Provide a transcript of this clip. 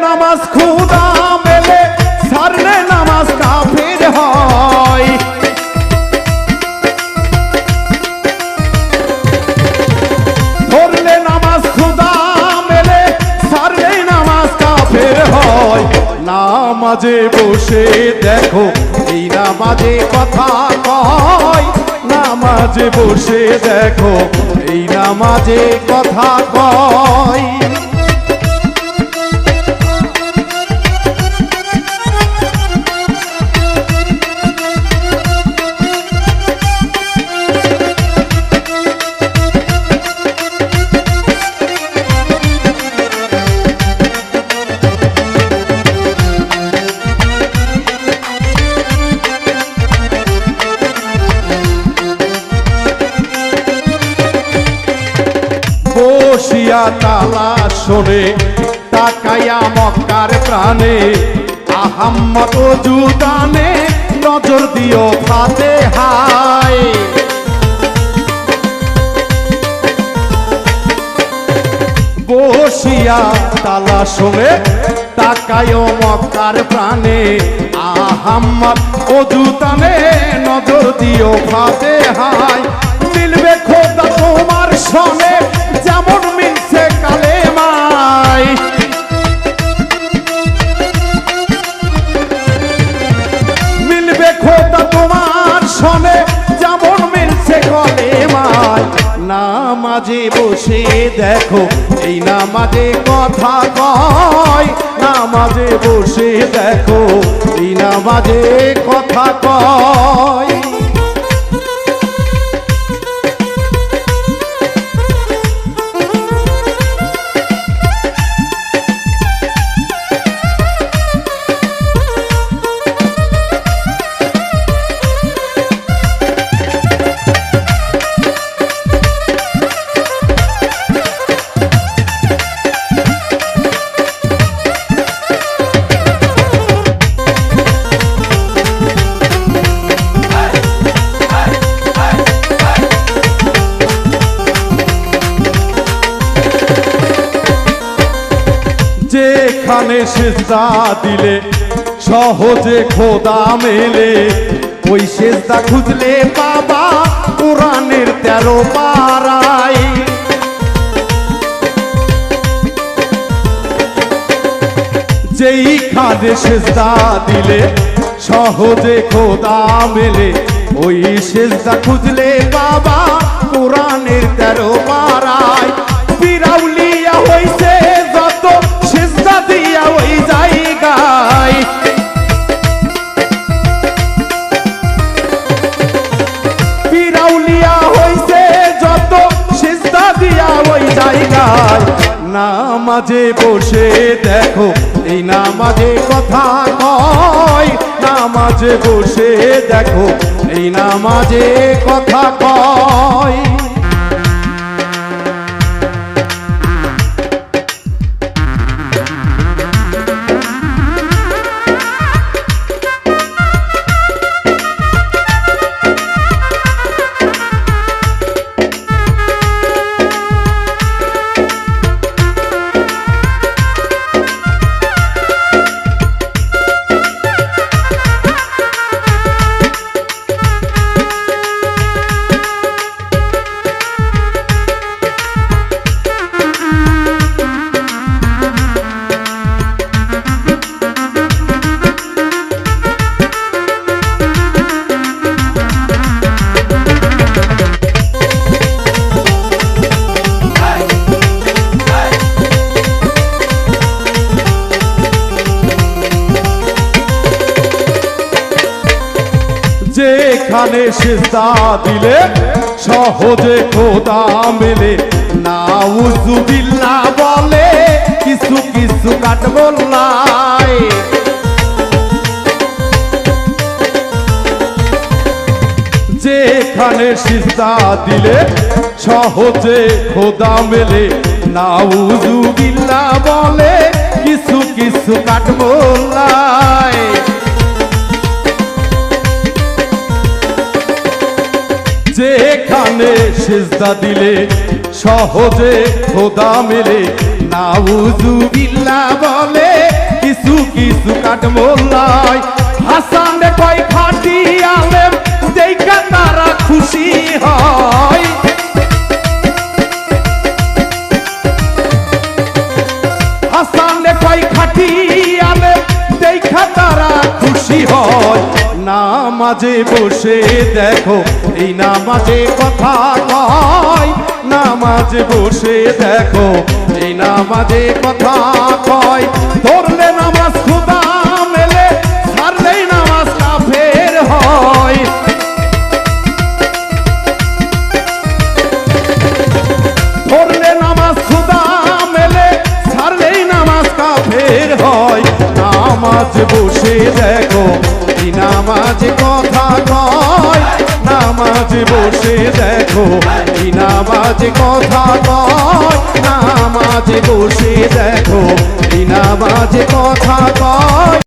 নামাজ খুদা মেলে ছাড়লে নামাজ কাফির হয়। ধরলে নামাজ খুদা মেলে ছাড়লে নামাজ কাফির হয়। নামাজে বসে দেখো এই নামাজে কথা কয়, নামাজে বসে দেখো এই নামাজে কথা কয়। বসিয়া তালা শোনে তাকাইয়া মক্কার প্রাণে, আহাম্মদ ওজুদানে নজর দিও ফাতিহায়। বসিয়া তালা শোনে তাকাইও মক্কার প্রাণে, আহাম্মদ ওজুদানে নজর দিও ফাতিহায়। মিলবে খোদা তোমার সনে যেমন মিলছে কালেমায়, মিলবে খোদা তোমার সনে যেমন মিলছে কালেমায়। নামাজে বসে দেখো এই নামাজে কথা কয়, নামাজে বসে দেখো এই নামাজে কথা কয়। যেখানে সেজদা দিলে সহজে খোদা মেলে, ওই সেজদা খুঁজলে বাবা কোরআনের 13 পারায়। যেইখানে সেজদা দিলে সহজে খোদা মেলে, ওই সেজদা খুঁজলে বাবা কোরআনের 13 পারায়। বিরাউলিয়া হইছে যত সেজদা দিয়া ওই জায়গায়, বিরাউলিয়া হইছে যত সেজদা দিয়া ওই জায়গায়। নামাজে বসে দেখো এই নামাজে কথা কয়, নামাজে বসে দেখো এই নামাজে কথা কয়। যেখানে সেজদা দিলে সহজে খোদা মেলে, নাউজুবিল্লাহ বলে কিছু কিছু কাঠগোল্লায়। যেখানে সেজদা দিলে সহজে খোদা মেলে, নাউজুবিল্লাহ বলে কিছু কিছু কাঠগোল্লায়। যেখানে সেজদা দিলে সহজে খোদা মেলে, নাউজুবিল্লাহ বলে কাঠমোল্লায়। হাসান কয় খাঁটি আলেম দেখা তারা খুশি হয়। হাসান কয় খাঁটি আলেম দেখা তারা খুশি হয়। নামাজে বসে দেখো এই নামাজে কথা কয়। নামাজে বসে দেখো এই নামাজে কথা কয়। ধরলে নামাজ খোদা মেলে, ছাড়লেই নামাজ কাফের হয়। ধরলে নামাজ খোদা মেলে, ছাড়লেই নামাজ কাফের হয়। নামাজ বসে দেখো এই নামাজে কথা কয়। নামাজে বসে দেখো এই নামাজে কথা কয়। নামাজে বসে দেখো এই নামাজে কথা কয়।